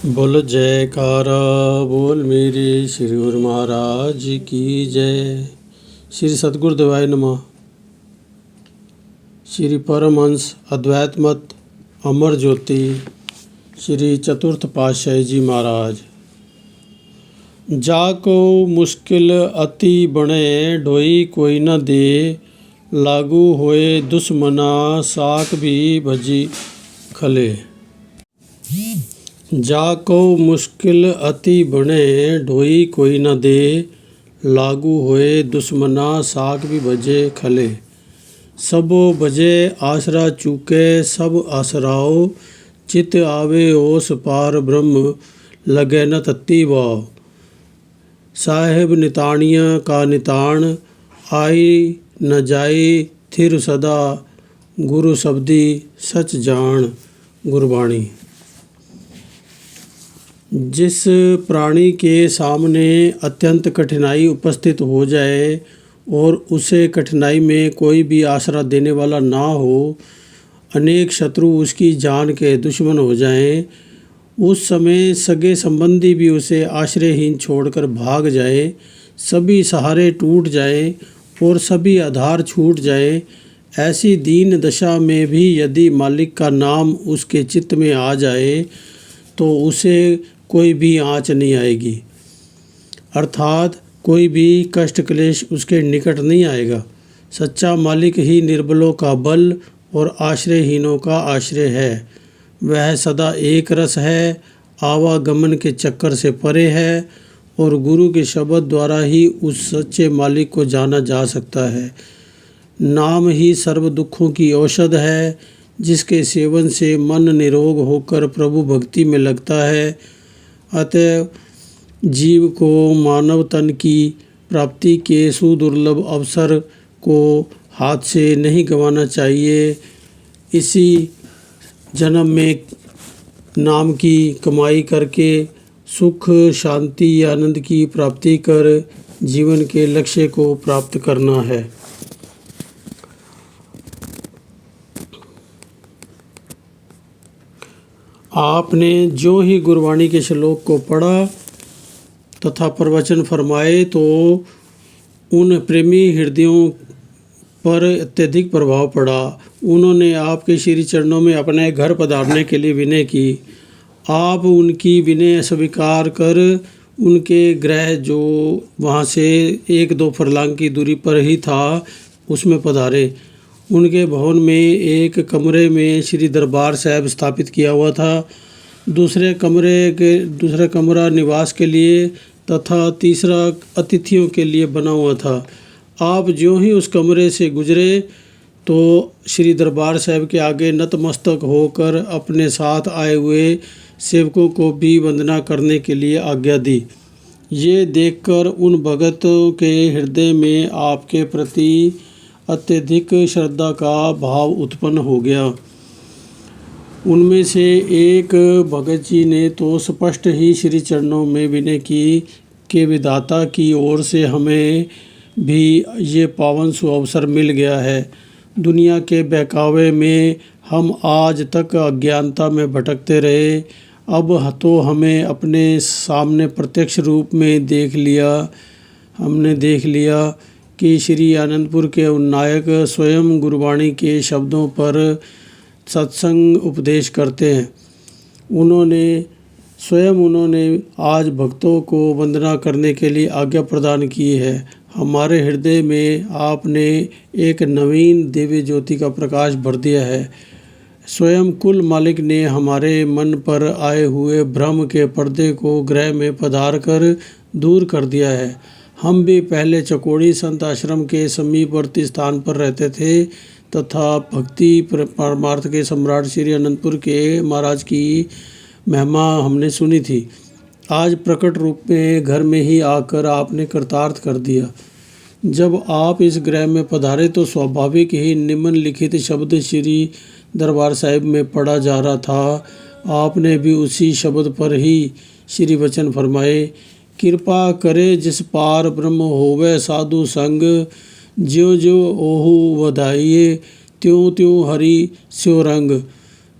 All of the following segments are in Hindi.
बोल जयकारा बोल मेरे श्री गुरु महाराज की जय। श्री सद्गुरुदेवाय नमः। श्री परमहंस अद्वैत मत अमर ज्योति श्री चतुर्थ पातशाही जी महाराज। जाको मुश्किल अति बने ढोई कोई न दे, लागू होए दुश्मना साक भी भजी खले। जाको मुश्किल अति बने ढोई कोई न दे, लागू होए दुश्मना साक भी भजे खले। सबो बजे आसरा चूके सब आसराओ, चित आवे ओस पार ब्रह्म लगे न तत्ती वाव। साहेब निताणिया का निताण, आई न जाई थिर सदा, गुरु शब्दी सच जान गुरबाणी। जिस प्राणी के सामने अत्यंत कठिनाई उपस्थित हो जाए और उसे कठिनाई में कोई भी आसरा देने वाला ना हो, अनेक शत्रु उसकी जान के दुश्मन हो जाएं, उस समय सगे संबंधी भी उसे आश्रयहीन छोड़कर भाग जाए, सभी सहारे टूट जाए और सभी आधार छूट जाए, ऐसी दीन दशा में भी यदि मालिक का नाम उसके चित्त में आ जाए तो उसे कोई भी आँच नहीं आएगी, अर्थात कोई भी कष्ट क्लेश उसके निकट नहीं आएगा। सच्चा मालिक ही निर्बलों का बल और आश्रयहीनों का आश्रय है। वह सदा एक रस है, आवागमन के चक्कर से परे है और गुरु के शब्द द्वारा ही उस सच्चे मालिक को जाना जा सकता है। नाम ही सर्व दुखों की औषध है, जिसके सेवन से मन निरोग होकर प्रभु भक्ति में लगता है। अतः जीव को मानव तन की प्राप्ति के सुदुर्लभ अवसर को हाथ से नहीं गंवाना चाहिए। इसी जन्म में नाम की कमाई करके सुख शांति आनंद की प्राप्ति कर जीवन के लक्ष्य को प्राप्त करना है। आपने जो ही गुरबाणी के श्लोक को पढ़ा तथा प्रवचन फरमाए तो उन प्रेमी हृदयों पर अत्यधिक प्रभाव पड़ा। उन्होंने आपके श्री चरणों में अपने घर पधारने के लिए विनय की। आप उनकी विनय स्वीकार कर उनके गृह जो वहाँ से 1-2 फरलांग की दूरी पर ही था उसमें पधारे। उनके भवन में एक कमरे में श्री दरबार साहब स्थापित किया हुआ था, दूसरा कमरा निवास के लिए तथा तीसरा अतिथियों के लिए बना हुआ था। आप ज्यों ही उस कमरे से गुजरे तो श्री दरबार साहब के आगे नतमस्तक होकर अपने साथ आए हुए सेवकों को भी वंदना करने के लिए आज्ञा दी। ये देखकर उन भगतों के हृदय में आपके प्रति अत्यधिक श्रद्धा का भाव उत्पन्न हो गया। उनमें से एक भगत जी ने तो स्पष्ट ही श्री चरणों में विनय की कि विधाता की ओर से हमें भी ये पावन सुअवसर मिल गया है। दुनिया के बहकावे में हम आज तक अज्ञानता में भटकते रहे, अब तो हमें अपने सामने प्रत्यक्ष रूप में हमने देख लिया कि श्री आनंदपुर के उन्नायक स्वयं गुरबाणी के शब्दों पर सत्संग उपदेश करते हैं। उन्होंने आज भक्तों को वंदना करने के लिए आज्ञा प्रदान की है। हमारे हृदय में आपने एक नवीन दिव्य ज्योति का प्रकाश भर दिया है। स्वयं कुल मालिक ने हमारे मन पर आए हुए भ्रम के पर्दे को गृह में पधार कर दूर कर दिया है। हम भी पहले चकोड़ी संत आश्रम के समीपवर्ती स्थान पर रहते थे तथा भक्ति परमार्थ के सम्राट श्री अनंतपुर के महाराज की महिमा हमने सुनी थी। आज प्रकट रूप में घर में ही आकर आपने कृतार्थ कर दिया। जब आप इस गृह में पधारे तो स्वाभाविक ही निम्नलिखित शब्द श्री दरबार साहिब में पढ़ा जा रहा था। आपने भी उसी शब्द पर ही श्री वचन फरमाए। कृपा करे जिस पार ब्रह्म होवे साधु संग, ज्यो ज्यो ओहु वधाइये त्यों त्यों हरि स्यो रंग।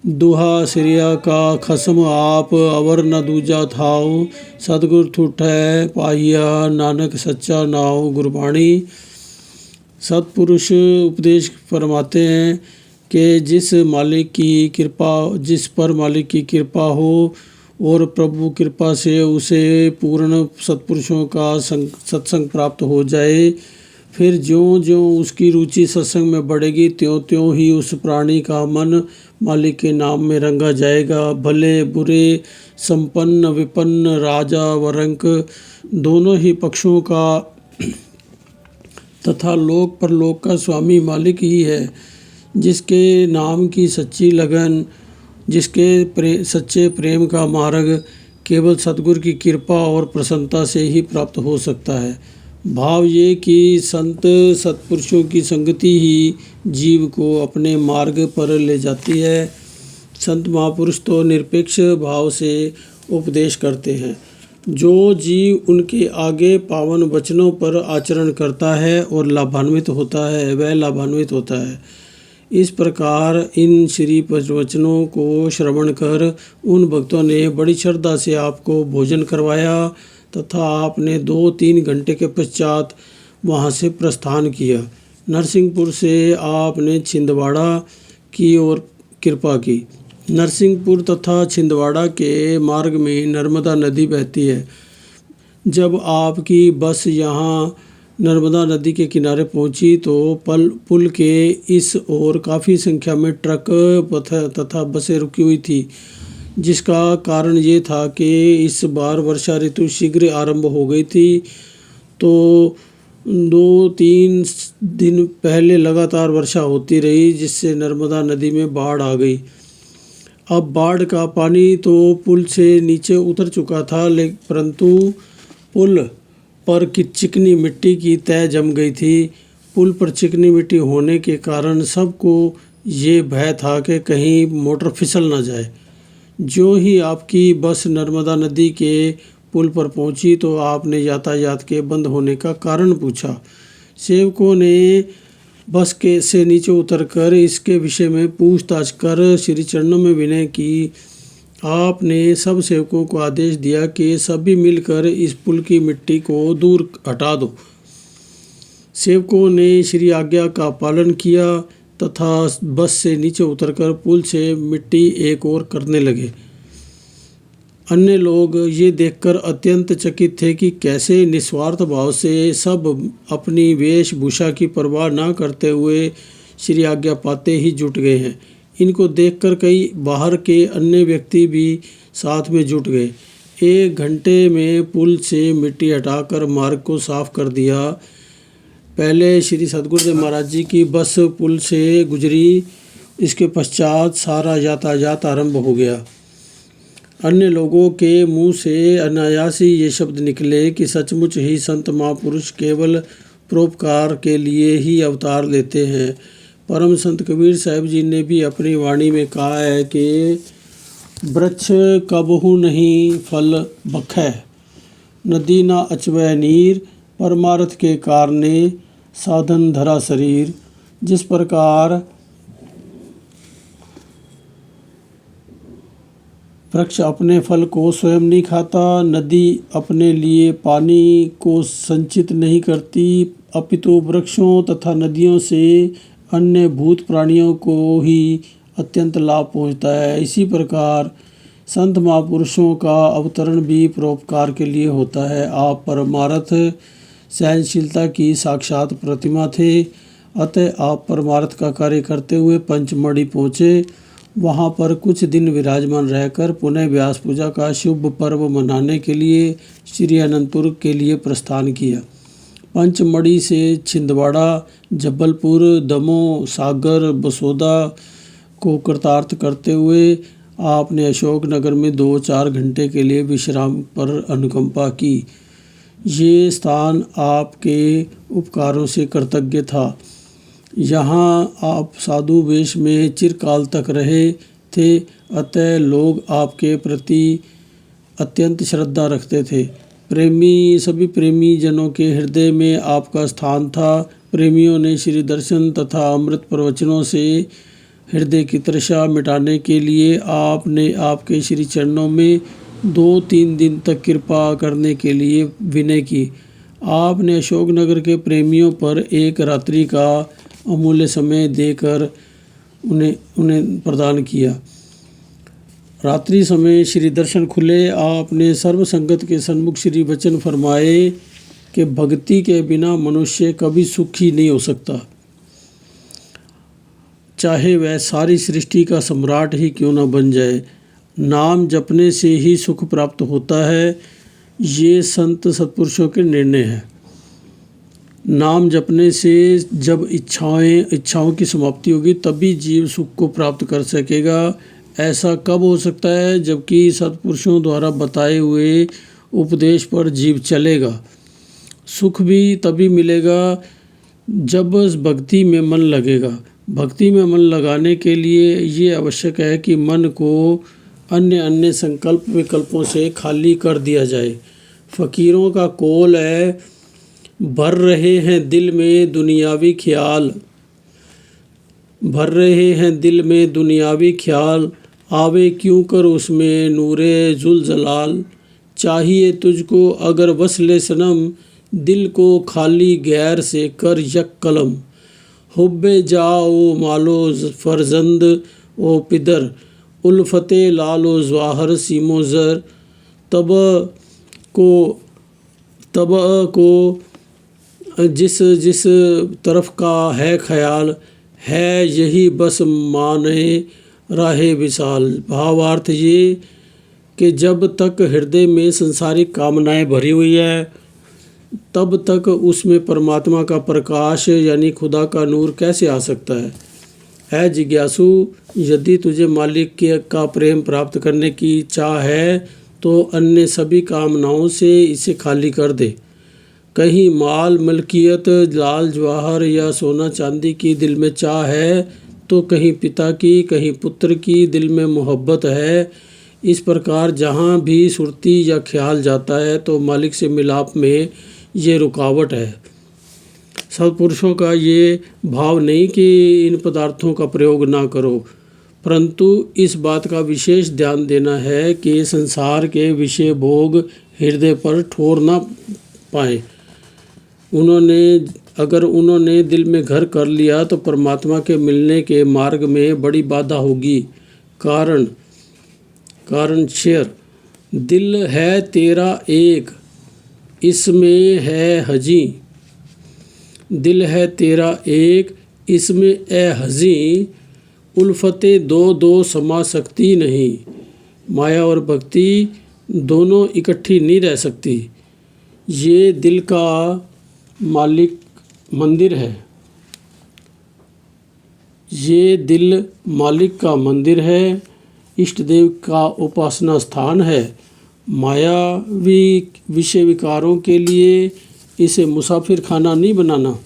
दुहा सिरिया का खसम आप अवर न दूजा थाओ, सतगुर ठूठै पाहिया नानक सच्चा नाव। गुरबाणी। सतपुरुष उपदेश फरमाते हैं कि जिस पर मालिक की कृपा हो और प्रभु कृपा से उसे पूर्ण सत्पुरुषों का सत्संग प्राप्त हो जाए, फिर ज्यों ज्यों उसकी रुचि सत्संग में बढ़ेगी त्यों त्यों ही उस प्राणी का मन मालिक के नाम में रंगा जाएगा। भले बुरे, संपन्न विपन्न, राजा व रंक दोनों ही पक्षों का तथा लोक परलोक का स्वामी मालिक ही है। जिसके नाम की सच्ची लगन, जिसके सच्चे प्रेम का मार्ग केवल सतगुरु की कृपा और प्रसन्नता से ही प्राप्त हो सकता है। भाव ये कि संत सत्पुरुषों की संगति ही जीव को अपने मार्ग पर ले जाती है। संत महापुरुष तो निरपेक्ष भाव से उपदेश करते हैं। जो जीव उनके आगे पावन वचनों पर आचरण करता है और लाभान्वित होता है, वह लाभान्वित होता है। इस प्रकार इन श्री वचनों को श्रवण कर उन भक्तों ने बड़ी श्रद्धा से आपको भोजन करवाया तथा आपने 2-3 घंटे के पश्चात वहाँ से प्रस्थान किया। नरसिंहपुर से आपने छिंदवाड़ा की ओर कृपा की। नरसिंहपुर तथा छिंदवाड़ा के मार्ग में नर्मदा नदी बहती है। जब आपकी बस यहाँ नर्मदा नदी के किनारे पहुंची तो पुल के इस ओर काफ़ी संख्या में ट्रक तथा बसें रुकी हुई थी, जिसका कारण ये था कि इस बार वर्षा ऋतु शीघ्र आरंभ हो गई थी। तो 2-3 दिन पहले लगातार वर्षा होती रही, जिससे नर्मदा नदी में बाढ़ आ गई। अब बाढ़ का पानी तो पुल से नीचे उतर चुका था, परंतु पुल पर चिकनी मिट्टी की तह जम गई थी। पुल पर चिकनी मिट्टी होने के कारण सबको ये भय था कि कहीं मोटर फिसल न जाए। जो ही आपकी बस नर्मदा नदी के पुल पर पहुंची तो आपने यातायात के बंद होने का कारण पूछा। सेवकों ने बस के से नीचे उतरकर इसके विषय में पूछताछ कर श्री चरणों में विनय की। आपने सब सेवकों को आदेश दिया कि सभी मिलकर इस पुल की मिट्टी को दूर हटा दो। सेवकों ने श्री आज्ञा का पालन किया तथा बस से नीचे उतरकर पुल से मिट्टी एक ओर करने लगे। अन्य लोग ये देखकर अत्यंत चकित थे कि कैसे निस्वार्थ भाव से सब अपनी वेशभूषा की परवाह न करते हुए श्री आज्ञा पाते ही जुट गए हैं। इनको देखकर कई बाहर के अन्य व्यक्ति भी साथ में जुट गए। 1 घंटे में पुल से मिट्टी हटाकर मार्ग को साफ कर दिया। पहले श्री सद्गुरुदेव महाराज जी की बस पुल से गुजरी, इसके पश्चात सारा यातायात आरंभ हो गया। अन्य लोगों के मुंह से अनायास ही ये शब्द निकले कि सचमुच ही संत महापुरुष केवल परोपकार के लिए ही अवतार लेते हैं। परम संत कबीर साहब जी ने भी अपनी वाणी में कहा है कि वृक्ष कबहू नहीं फल बखै, नदी ना अचवै नीर, परमार्थ के कारणे साधन धरा शरीर। जिस प्रकार वृक्ष अपने फल को स्वयं नहीं खाता, नदी अपने लिए पानी को संचित नहीं करती, अपितु वृक्षों तथा नदियों से अन्य भूत प्राणियों को ही अत्यंत लाभ पहुँचता है। इसी प्रकार संत महापुरुषों का अवतरण भी परोपकार के लिए होता है। आप परमार्थ सहनशीलता की साक्षात प्रतिमा थे, अतः आप परमार्थ का कार्य करते हुए पंचमढ़ी पहुँचे। वहाँ पर कुछ दिन विराजमान रहकर पुनः व्यास पूजा का शुभ पर्व मनाने के लिए श्री अनंतपुर के लिए प्रस्थान किया। पंचमढ़ी से छिंदवाड़ा, जबलपुर, दमोह, सागर, बसोदा को कृतार्थ करते हुए आपने अशोकनगर में 2-4 घंटे के लिए विश्राम पर अनुकंपा की। ये स्थान आपके उपकारों से कृतज्ञ था। यहाँ आप साधु वेश में चिरकाल तक रहे थे, अतः लोग आपके प्रति अत्यंत श्रद्धा रखते थे। सभी प्रेमी जनों के हृदय में आपका स्थान था। प्रेमियों ने श्री दर्शन तथा अमृत प्रवचनों से हृदय की तृषा मिटाने के लिए आपने आपके श्री चरणों में 2-3 दिन तक कृपा करने के लिए विनय की। आपने अशोकनगर के प्रेमियों पर एक रात्रि का अमूल्य समय देकर उन्हें प्रदान किया। रात्रि समय श्री दर्शन खुले। आपने सर्व संगत के सन्मुख श्री वचन फरमाए कि भक्ति के बिना मनुष्य कभी सुखी नहीं हो सकता, चाहे वह सारी सृष्टि का सम्राट ही क्यों न बन जाए। नाम जपने से ही सुख प्राप्त होता है, ये संत सत्पुरुषों के निर्णय है। नाम जपने से जब इच्छाओं की समाप्ति होगी तभी जीव सुख को प्राप्त कर सकेगा। ऐसा कब हो सकता है? जबकि सत्पुरुषों द्वारा बताए हुए उपदेश पर जीव चलेगा। सुख भी तभी मिलेगा जब भक्ति में मन लगेगा। भक्ति में मन लगाने के लिए ये आवश्यक है कि मन को अन्य अन्य संकल्प विकल्पों से खाली कर दिया जाए। फ़कीरों का कौल है, भर रहे हैं दिल में दुनियावी ख्याल, भर रहे हैं दिल में दुनियावी ख्याल, आवे क्यों कर उसमें नूरे जुल जलाल। चाहिए तुझको अगर वसले सनम, दिल को खाली गैर से कर यक कलम। हुब्बे जाओ मालो फरजंद ओ पिदर, उल्फते लालो ज़वाहर सीमो ज़र। तब को जिस जिस तरफ का है ख्याल, है यही बस माने राहे विशाल। भावार्थ ये कि जब तक हृदय में संसारिक कामनाएं भरी हुई है तब तक उसमें परमात्मा का प्रकाश यानी खुदा का नूर कैसे आ सकता है। है जिज्ञासु, यदि तुझे मालिक का प्रेम प्राप्त करने की चाह है तो अन्य सभी कामनाओं से इसे खाली कर दे। कहीं माल मलकियत, लाल जवाहर या सोना चांदी की दिल में चाह है तो कहीं पिता की, कहीं पुत्र की दिल में मोहब्बत है। इस प्रकार जहाँ भी सुरती या ख्याल जाता है तो मालिक से मिलाप में ये रुकावट है। सत्पुरुषों का ये भाव नहीं कि इन पदार्थों का प्रयोग ना करो, परंतु इस बात का विशेष ध्यान देना है कि संसार के विषय भोग हृदय पर ठोर ना पाए। अगर उन्होंने दिल में घर कर लिया तो परमात्मा के मिलने के मार्ग में बड़ी बाधा होगी। कारण शेर, दिल है तेरा एक, इसमें है हजी। दिल है तेरा एक, इसमें ए हजी। उल्फते दो दो समा सकती नहीं। माया और भक्ति दोनों इकट्ठी नहीं रह सकती। ये दिल का मालिक मंदिर है, ये दिल मालिक का मंदिर है, इष्ट देव का उपासना स्थान है। मायावी विषय विकारों के लिए इसे मुसाफिर खाना नहीं बनाना।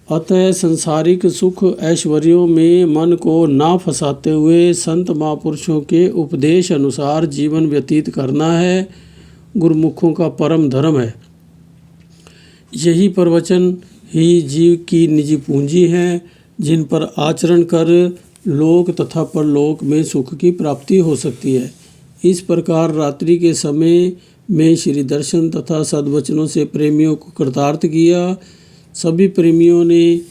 अतः संसारिक सुख ऐश्वर्यों में मन को ना फंसाते हुए संत महापुरुषों के उपदेश अनुसार जीवन व्यतीत करना है, गुरुमुखों का परम धर्म है। यही प्रवचन ही जीव की निजी पूंजी है, जिन पर आचरण कर लोक तथा परलोक में सुख की प्राप्ति हो सकती है। इस प्रकार रात्रि के समय में श्री दर्शन तथा सद्वचनों से प्रेमियों को कृतार्थ किया। सभी प्रेमियों ने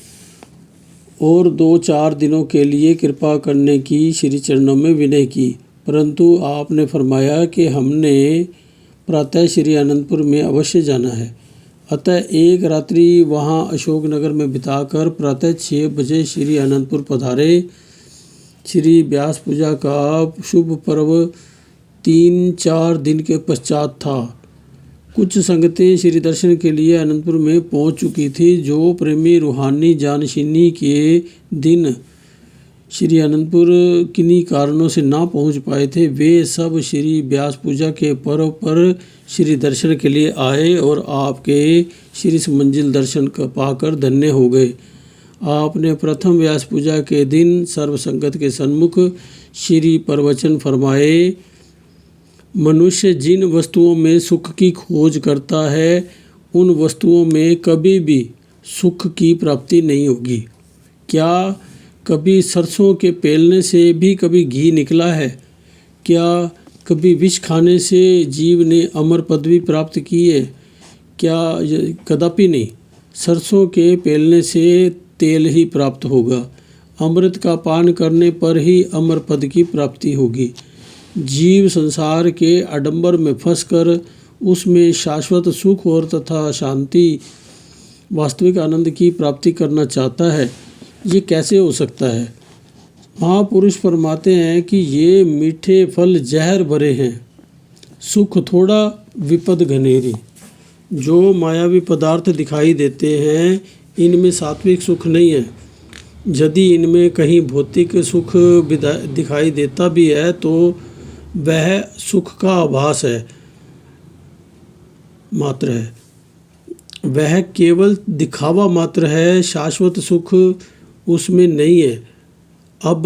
और 2-4 दिनों के लिए कृपा करने की श्री चरणों में विनय की, परंतु आपने फरमाया कि हमने प्रातः श्री आनंदपुर में अवश्य जाना है। अतः एक रात्रि वहाँ अशोकनगर में बिताकर प्रातः 6 बजे श्री आनंदपुर पधारे। श्री व्यास पूजा का शुभ पर्व 3-4 दिन के पश्चात था। कुछ संगतें श्री दर्शन के लिए आनंदपुर में पहुंच चुकी थी। जो प्रेमी रूहानी जानशीनी के दिन श्री आनंदपुर किन्हीं कारणों से ना पहुंच पाए थे, वे सब श्री व्यास पूजा के पर्व पर श्री दर्शन के लिए आए और आपके श्री मंजिल दर्शन पाकर धन्य हो गए। आपने प्रथम व्यास पूजा के दिन सर्व संगत के सन्मुख श्री प्रवचन फरमाए। मनुष्य जिन वस्तुओं में सुख की खोज करता है उन वस्तुओं में कभी भी सुख की प्राप्ति नहीं होगी। क्या कभी सरसों के पेलने से भी कभी घी निकला है? क्या कभी विष खाने से जीव ने अमर पदवी प्राप्त की है? क्या? कदापि नहीं। सरसों के पेलने से तेल ही प्राप्त होगा। अमृत का पान करने पर ही अमर पद की प्राप्ति होगी। जीव संसार के आडंबर में फंसकर उसमें शाश्वत सुख और तथा शांति, वास्तविक आनंद की प्राप्ति करना चाहता है। ये कैसे हो सकता है? महापुरुष फरमाते हैं कि ये मीठे फल जहर भरे हैं, सुख थोड़ा विपद घनेरी। जो मायावी पदार्थ दिखाई देते हैं इनमें सात्विक सुख नहीं है। यदि इनमें कहीं भौतिक सुख दिखाई देता भी है तो वह सुख का आभास है मात्र है, वह केवल दिखावा मात्र है, शाश्वत सुख उसमें नहीं है। अब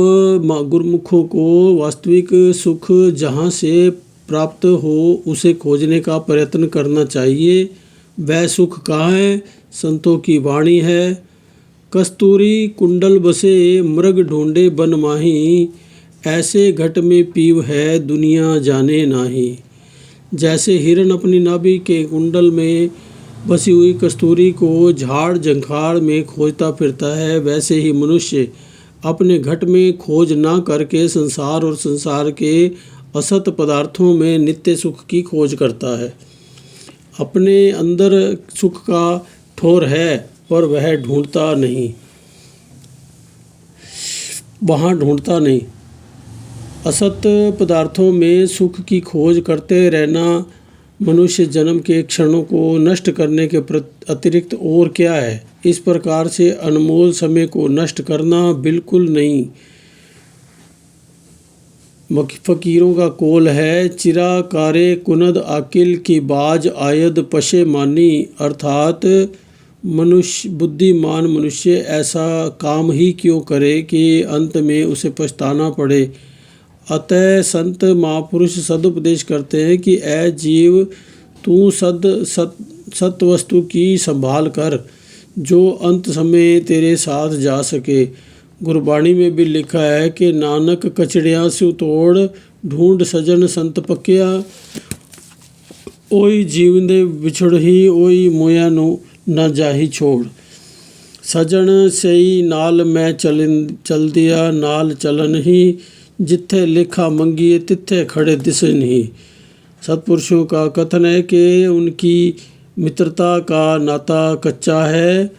गुरुमुखों को वास्तविक सुख जहाँ से प्राप्त हो उसे खोजने का प्रयत्न करना चाहिए। वह सुख कहाँ है? संतों की वाणी है। कस्तूरी कुंडल बसे मृग ढूंढे बन माही, ऐसे घट में पीव है दुनिया जाने नाही। जैसे हिरण अपनी नाभि के कुंडल में बसी हुई कस्तूरी को झाड़ झंखाड़ में खोजता फिरता है, वैसे ही मनुष्य अपने घट में खोज ना करके संसार और संसार के असत पदार्थों में नित्य सुख की खोज करता है। अपने अंदर सुख का ठोर है पर वह ढूंढता नहीं, वहाँ ढूंढता नहीं। असत पदार्थों में सुख की खोज करते रहना मनुष्य जन्म के क्षणों को नष्ट करने के अतिरिक्त और क्या है? इस प्रकार से अनमोल समय को नष्ट करना बिल्कुल नहीं। फकीरों का कौल है, चिरा कारे कुनद आकिल की बाज आयद पशे मानी। अर्थात मनुष्य, बुद्धिमान मनुष्य ऐसा काम ही क्यों करे कि अंत में उसे पछताना पड़े। अतः संत महापुरुष सदुपदेश करते हैं कि ऐ जीव, तू सत वस्तु की संभाल कर जो अंत समय तेरे साथ जा सके। गुरबाणी में भी लिखा है कि नानक कचड़ियाँ से तोड़ ढूंढ सजन संत पक्या, ओई जीवंदे विछड़ ही ओई मोया नो न जाही छोड़। सजन सही नाल मैं चल दिया, नाल चलन ही जिथे लेखा मंगिए तिथे खड़े दिसन ही। सत्पुरुषों का कथन है कि उनकी मित्रता का नाता कच्चा है,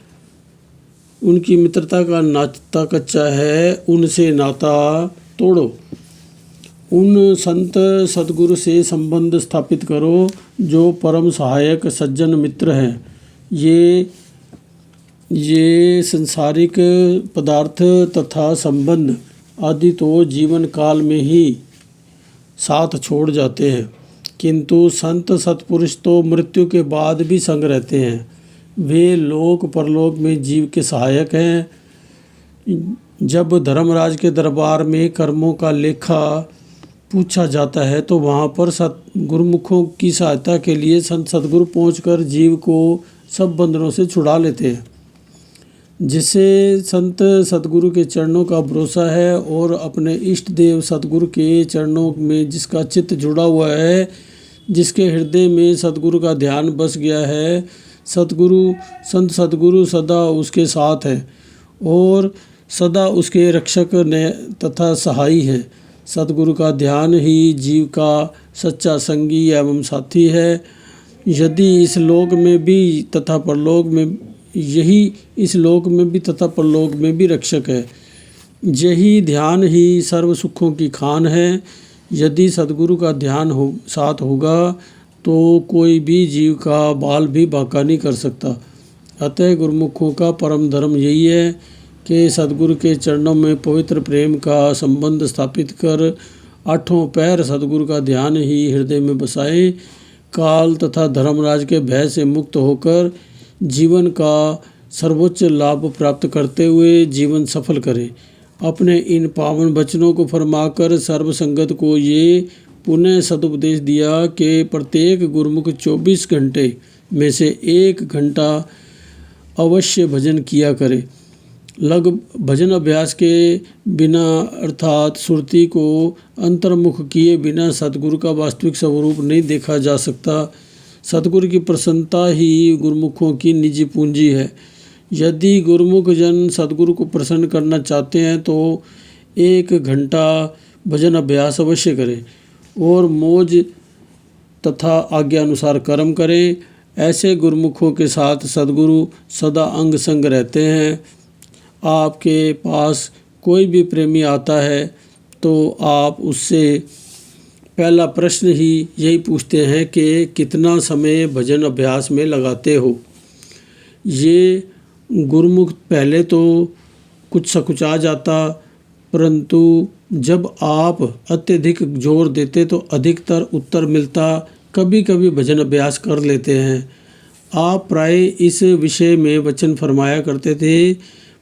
उनकी मित्रता का नाता कच्चा है, उनसे नाता तोड़ो। उन संत सद्गुरु से संबंध स्थापित करो जो परम सहायक सज्जन मित्र हैं। ये संसारिक पदार्थ तथा संबंध आदि तो जीवन काल में ही साथ छोड़ जाते हैं, किंतु संत सत्पुरुष तो मृत्यु के बाद भी संग रहते हैं। वे लोक परलोक में जीव के सहायक हैं। जब धर्मराज के दरबार में कर्मों का लेखा पूछा जाता है तो वहाँ पर गुरुमुखों की सहायता के लिए संत सद्गुरु पहुँचकर जीव को सब बंधनों से छुड़ा लेते हैं। जिसे संत सद्गुरु के चरणों का भरोसा है और अपने इष्ट देव सद्गुरु के चरणों में जिसका चित्त जुड़ा हुआ है, जिसके हृदय में सद्गुरु का ध्यान बस गया है, संत सद्गुरु सदा उसके साथ है और सदा उसके रक्षक ने तथा सहाई है। सद्गुरु का ध्यान ही जीव का सच्चा संगी एवं साथी है। यदि इस लोक में भी तथा परलोक में इस लोक में भी तथा परलोक में भी रक्षक है। यही ध्यान ही सर्व सुखों की खान है। यदि सद्गुरु का ध्यान साथ होगा तो कोई भी जीव का बाल भी बांका नहीं कर सकता। अतः गुरुमुखों का परम धर्म यही है कि सद्गुरु के चरणों में पवित्र प्रेम का संबंध स्थापित कर आठों पैर सद्गुरु का ध्यान ही हृदय में बसाएं। काल तथा धर्मराज के भय से मुक्त होकर जीवन का सर्वोच्च लाभ प्राप्त करते हुए जीवन सफल करें। अपने इन पावन वचनों को फरमाकर सर्वसंगत को ये पुनः सदुपदेश दिया कि प्रत्येक गुरुमुख 24 घंटे में से 1 घंटा अवश्य भजन किया करे। लग भजन अभ्यास के बिना अर्थात सुरती को अंतर्मुख किए बिना सतगुरु का वास्तविक स्वरूप नहीं देखा जा सकता। सतगुरु की प्रसन्नता ही गुरुमुखों की निजी पूंजी है। यदि गुरुमुख जन सतगुरु को प्रसन्न करना चाहते हैं तो 1 घंटा भजन अभ्यास अवश्य करें और मौज तथा आज्ञा अनुसार कर्म करें। ऐसे गुरुमुखों के साथ सतगुरु सदा अंग संग रहते हैं। आपके पास कोई भी प्रेमी आता है तो आप उससे पहला प्रश्न ही यही पूछते हैं कि कितना समय भजन अभ्यास में लगाते हो। ये गुरुमुख पहले तो कुछ सकुचा जाता, परंतु जब आप अत्यधिक जोर देते तो अधिकतर उत्तर मिलता। कभी कभी भजन अभ्यास कर लेते हैं। आप प्राय इस विषय में वचन फरमाया करते थे,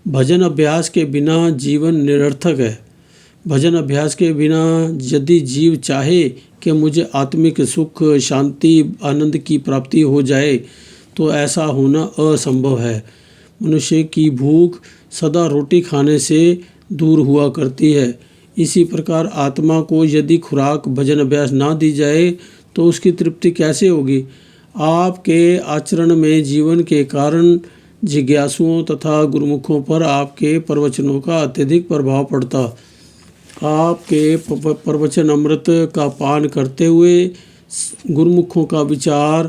भजन अभ्यास के बिना जीवन निरर्थक है। भजन अभ्यास के बिना यदि जीव चाहे कि मुझे आत्मिक सुख, शांति, आनंद की प्राप्ति हो जाए तो ऐसा होना असंभव है। मनुष्य की भूख सदा रोटी खाने से दूर हुआ करती है। इसी प्रकार आत्मा को यदि खुराक भजन अभ्यास ना दी जाए तो उसकी तृप्ति कैसे होगी। आपके आचरण में जीवन के कारण जिज्ञासुओं तथा गुरुमुखों पर आपके प्रवचनों का अत्यधिक प्रभाव पड़ता। आपके प्रवचन अमृत का पान करते हुए गुरुमुखों का विचार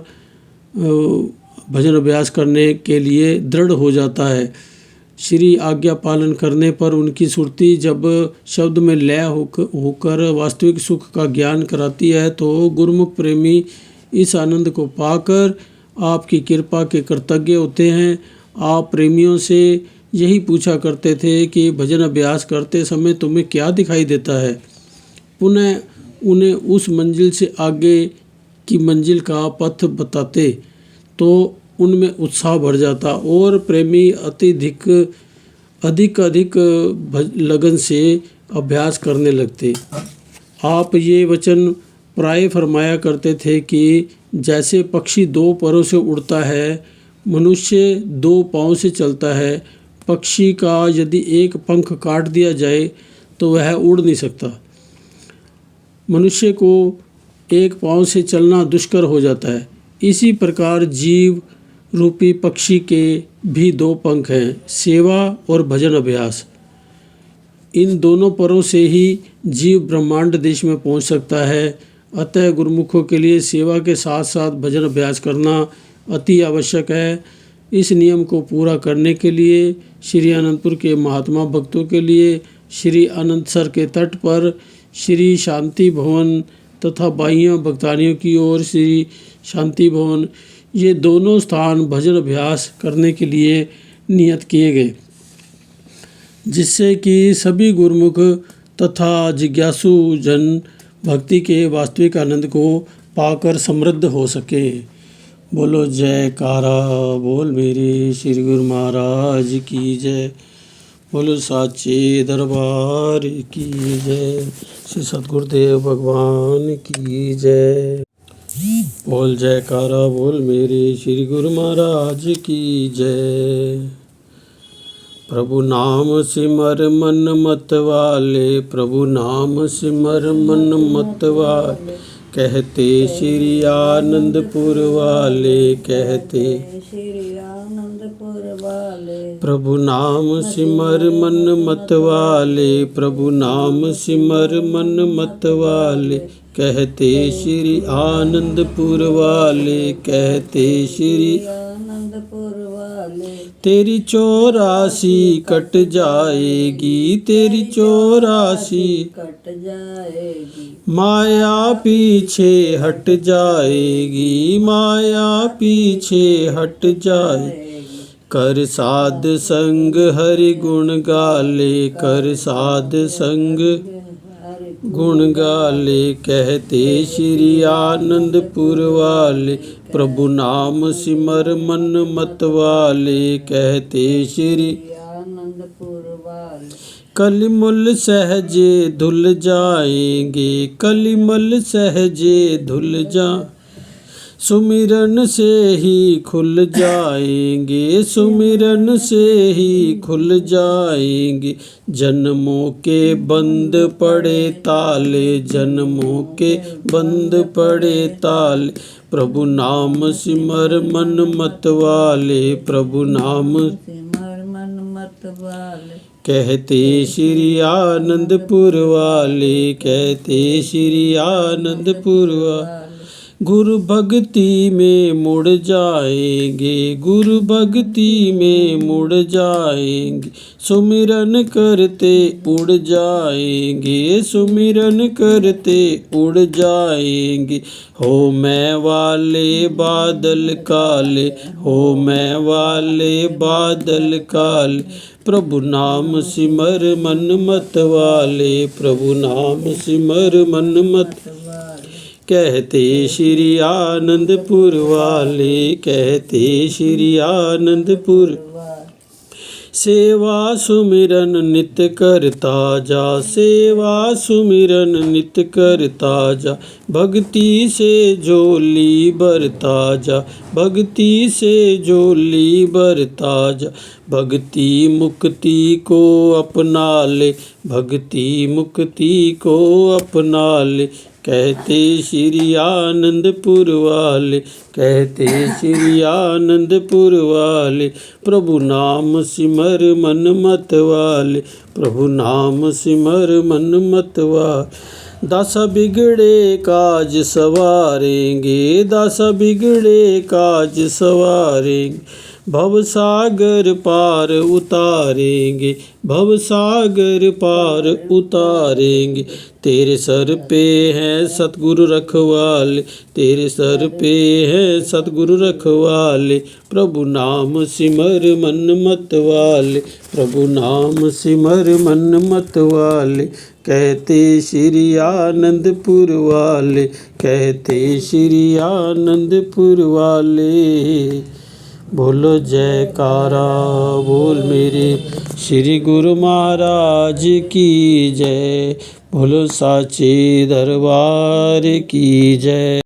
भजन अभ्यास करने के लिए दृढ़ हो जाता है। श्री आज्ञा पालन करने पर उनकी सुरती जब शब्द में लय होकर वास्तविक सुख का ज्ञान कराती है तो गुरुमुख प्रेमी इस आनंद को पाकर आपकी कृपा के कृतज्ञ होते हैं। आप प्रेमियों से यही पूछा करते थे कि भजन अभ्यास करते समय तुम्हें क्या दिखाई देता है। पुनः उन्हें उस मंजिल से आगे की मंजिल का पथ बताते तो उनमें उत्साह बढ़ जाता और प्रेमी अधिक लगन से अभ्यास करने लगते। आप ये वचन प्राय फरमाया करते थे कि जैसे पक्षी 2 पैरों से उड़ता है, मनुष्य 2 पाँव से चलता है। पक्षी का यदि एक पंख काट दिया जाए तो वह उड़ नहीं सकता। मनुष्य को एक पाँव से चलना दुष्कर हो जाता है। इसी प्रकार जीव रूपी पक्षी के भी 2 पंख हैं, सेवा और भजन अभ्यास। इन दोनों परों से ही जीव ब्रह्मांड देश में पहुंच सकता है। अतः गुरुमुखों के लिए सेवा के साथ साथ भजन अभ्यास करना अति आवश्यक है। इस नियम को पूरा करने के लिए श्री आनंदपुर के महात्मा भक्तों के लिए श्री अनंतसर के तट पर श्री शांति भवन तथा बाइयाँ भक्तानियों की ओर श्री शांति भवन, ये दोनों स्थान भजन अभ्यास करने के लिए नियत किए गए, जिससे कि सभी गुरुमुख तथा जिज्ञासु जन भक्ति के वास्तविक आनंद को पाकर समृद्ध हो सके। बोलो जयकारा बोल मेरे श्री गुरु महाराज की जय। बोलो साचे दरबार की जय। श्री सतगुरुदेव भगवान की जय। बोल जयकारा बोल मेरे श्री गुरु महाराज की जय। प्रभु नाम सिमर मन मत वाले, प्रभु नाम सिमर मन मत वाले, कहते श्री आनंदपुर वाले, कहते श्री आनंदपुर वाले। प्रभु नाम सिमर मन मत वाले, प्रभु नाम सिमर मन मत वाले, कहते श्री आनंदपुर वाले, कहते श्री आनंदपुर वाले। तेरी 84 कट जाएगी, तेरी 84 कट जाएगी, माया पीछे हट जाएगी, माया पीछे हट जाएगी। कर साध संग हरि गुण गाले, कर साध संग गुण गाले, कहते श्री आनंदपुर वाले। प्रभु नाम सिमर मन मत वाले, कहते श्री आनंदपुर वाले। कलिमल सहजे धुल जाएंगे, कलिमल सहजे धुल जा, सुमिरन से ही खुल जाएंगे, सुमिरन से ही खुल जाएंगे। जन्मों के बंद पड़े ताले, जन्मों के बंद पड़े ताले। प्रभु नाम सिमर मन मत वाले, प्रभु नाम सिमर मन मत वाले। कहते श्री आनंदपुर वाले, कहते श्री आनंदपुर वाले। गुरु भक्ति में मुड़ जाएंगे, गुरु भक्ति में मुड़ जाएंगे। सुमिरन करते उड़ जाएंगे, सुमिरन करते उड़ जाएंगे। हो मैं वाले बादल काले, हो मैं वाले बादल काले। प्रभु नाम सिमर मन मत वाले, प्रभु नाम सिमर मन मत वाले। कहते श्री आनंदपुर वाले, कहते श्री आनंदपुर। सेवा सुमिरन नित करता जा, सेवा सुमिरन नित करता जा। भक्ति से झोली भरता जा, भक्ति से झोली भरता जा। भक्ति मुक्ति को अपना ले, भक्ति मुक्ति को अपना ले। कहते श्री आनंदपुर वाले, कहते श्री आनंदपुर वाले। प्रभु नाम सिमर मन मत वाले, प्रभु नाम सिमर मन मत वाले। दासा बिगड़े काज सवारेंगे, दासा बिगड़े काज सवारेंगे। भवसागर पार उतारेंगे, भवसागर पार उतारेंगे। तेरे सर पे हैं सतगुरु रखवाले, तेरे सर पे हैं सतगुरु रखवाले। प्रभु नाम सिमर मन मत वाले, प्रभु नाम सिमर मन मत वाले। कहते श्री आनंदपुर वाले, कहते श्री आनंदपुर वाले। बोलो जयकारा बोल मेरे श्री गुरु महाराज की जय, बोलो साचे दरबार की जय।